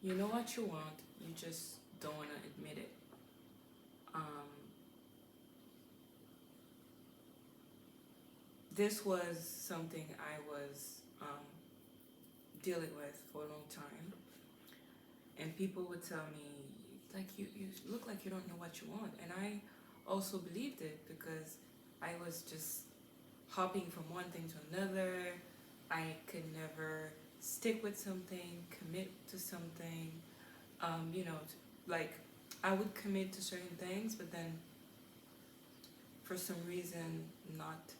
You know what you want, you just don't want to admit it. Um, this was something I was dealing with for a long time, and people would tell me, like, you look like you don't know what you want. And I also believed it because I was just hopping from one thing to another. I could never stick with something, commit to something. You know, like I would commit to certain things, but then for some reason not.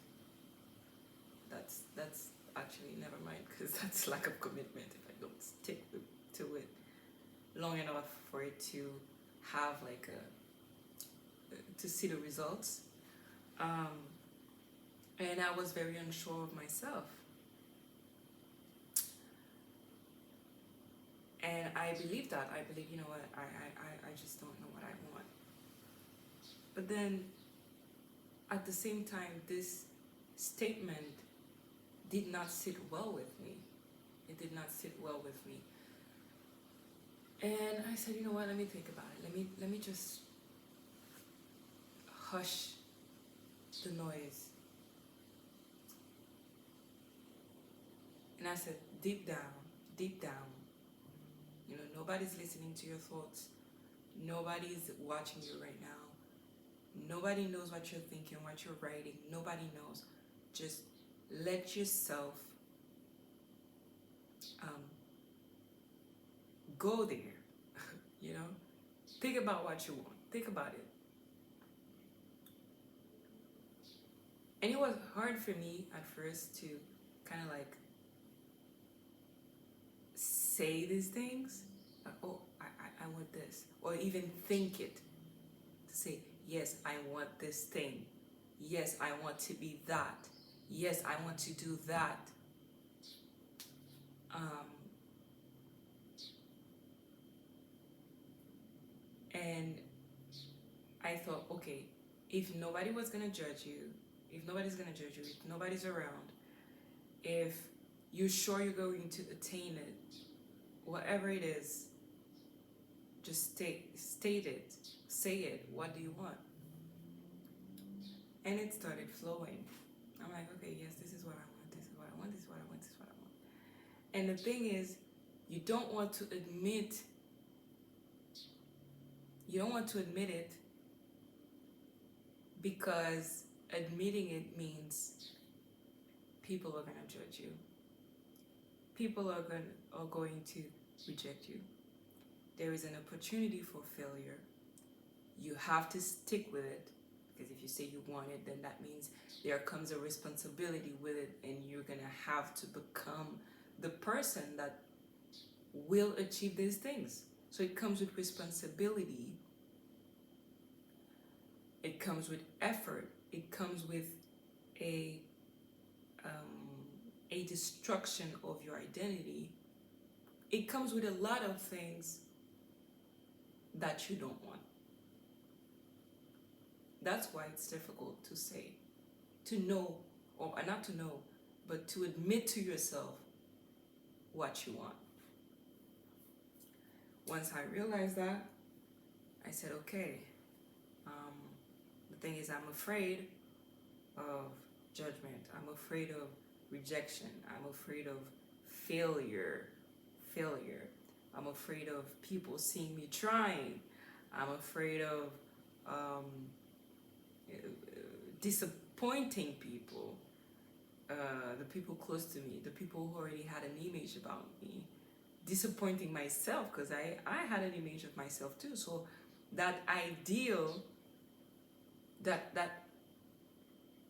That's actually never mind because that's lack of commitment if I don't stick to it long enough for it to have like to see the results. Um, and I was very unsure of myself. And I believe that. I believe, you know what, I just don't know what I want. But then at the same time, this statement did not sit well with me. It did not sit well with me. And I said, you know what, let me think about it. Let me just hush the noise. And I said, deep down, you know, nobody's listening to your thoughts. Nobody's watching you right now. Nobody knows what you're thinking, what you're writing. Nobody knows. Just let yourself um, go there. You know, think about what you want. Think about it. And it was hard for me at first to kind of like say these things. Like, oh, I want this. Or even think it. To say, yes, I want this thing. Yes, I want to be that. Yes, I want to do that. Um, and I thought, okay, if nobody was gonna judge you, if nobody's gonna judge you, if nobody's around, if you're sure you're going to attain it, whatever it is, just state it, say it. What do you want? And it started flowing. I'm like, okay, yes, this is what I want. This is what I want. This is what I want. This is what I want. And the thing is, you don't want to admit. You don't want to admit it because admitting it means people are gonna judge you. People are going to reject you. There is an opportunity for failure. You have to stick with it because if you say you want it, then that means there comes a responsibility with it, and you're gonna have to become the person that will achieve these things. So it comes with responsibility, it comes with effort, it comes with a a destruction of your identity. It comes with a lot of things that you don't want. That's why it's difficult to say, to know, or not to know, but to admit to yourself what you want. Once I realized that, I said, okay, um, the thing is, I'm afraid of judgment. I'm afraid of rejection. I'm afraid of failure. Failure. I'm afraid of people seeing me trying. I'm afraid of um, disappointing people, the people close to me, the people who already had an image about me, disappointing myself because I had an image of myself too. So that ideal, that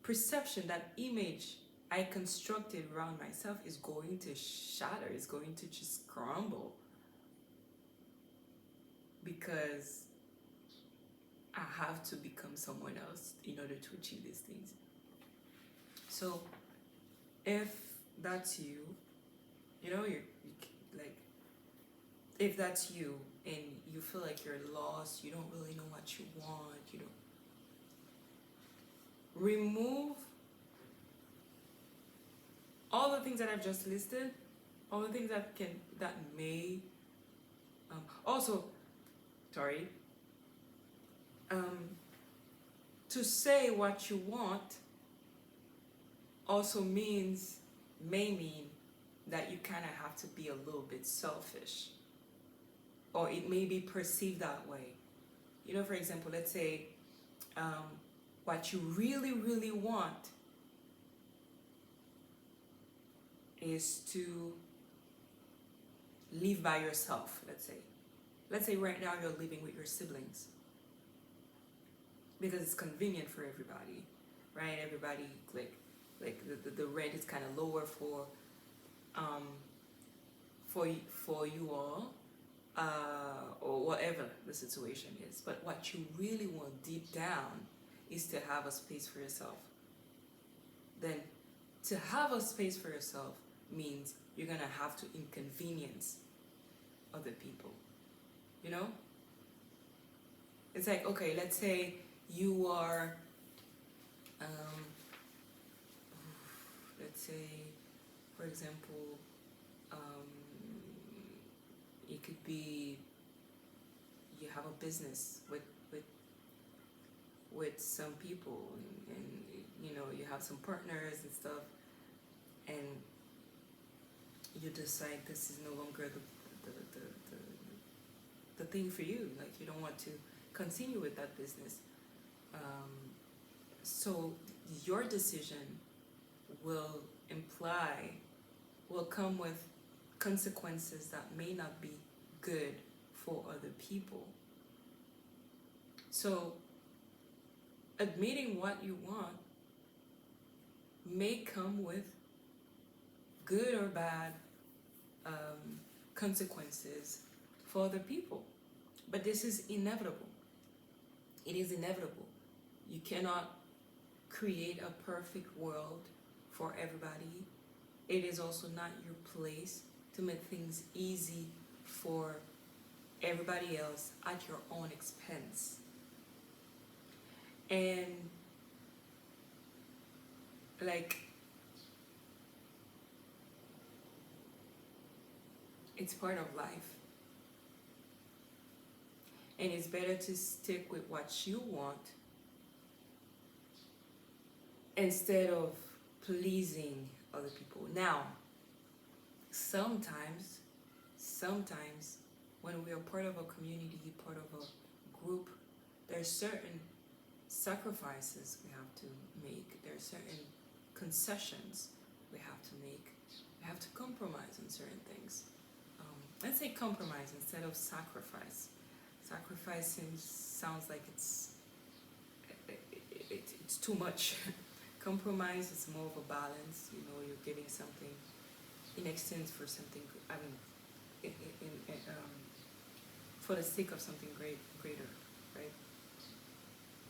perception, that image I constructed around myself is going to shatter, is going to just crumble because I have to become someone else in order to achieve these things. So if that's you, you know, you like, if that's you and you feel like you're lost, you don't really know what you want, you don't remove all the things that I've just listed, all the things that may Also, sorry, um, to say what you want also may mean that you kind of have to be a little bit selfish, or it may be perceived that way. You know, for example, let's say um, what you really, really want is to live by yourself, let's say. Let's say right now you're living with your siblings because it's convenient for everybody, right? Everybody, the rent is kind of lower um, for you all, or whatever the situation is. But what you really want deep down is to have a space for yourself. Then to have a space for yourself means you're gonna have to inconvenience other people. You know? It's like, okay, let's say you are, um, let's say, for example, um, it could be you have a business with some people, and you know you have some partners and stuff, and you decide this is no longer the thing for you. Like you don't want to continue with that business. So your decision will imply, will come with consequences that may not be good for other people. So admitting what you want may come with good or bad consequences for other people. But this is inevitable. It is inevitable. You cannot create a perfect world for everybody. It is also not your place to make things easy for everybody else at your own expense. And like, it's part of life. And it's better to stick with what you want instead of pleasing other people. Now, sometimes when we are part of a community, part of a group, there's certain sacrifices we have to make. There are certain concessions we have to make. We have to compromise on certain things. Let's say compromise instead of sacrifice. Sacrifice sounds like it's too much. Compromise is more of a balance. You know, you're giving something in exchange for something. I mean, for the sake of something greater, right?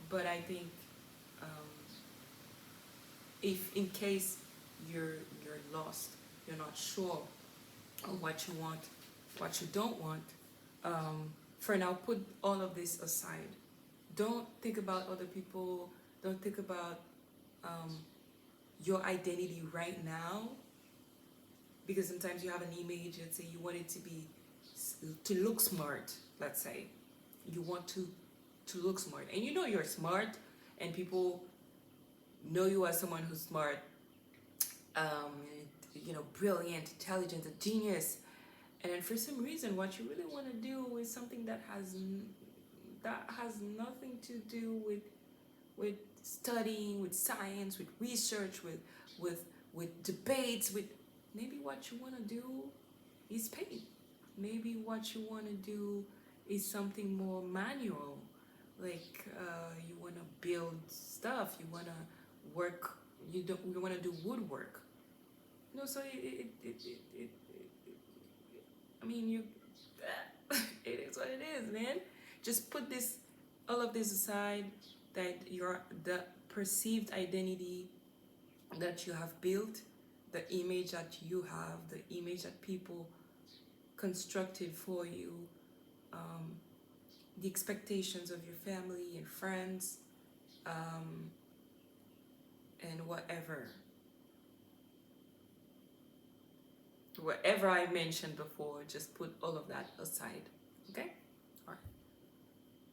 But I think if in case you're lost, you're not sure of what you want, what you don't want, for now, put all of this aside. Don't think about other people. Don't think about your identity right now, because sometimes you have an image. Let's say you want it to look smart. Let's say you want to look smart, and you know you're smart, and people know you as someone who's smart, you know, brilliant, intelligent, a genius. And then for some reason, what you really want to do is something that has nothing to do with studying, with science, with research, with debates. With maybe what you want to do is paint. Maybe what you want to do is something more manual, like you want to build stuff. You want to work. You want to do woodwork. No, so I mean, it is what it is, man. Just put all of this aside, that the perceived identity that you have built, the image that you have, the image that people constructed for you, the expectations of your family and friends, and whatever I mentioned before, just put all of that aside. Okay?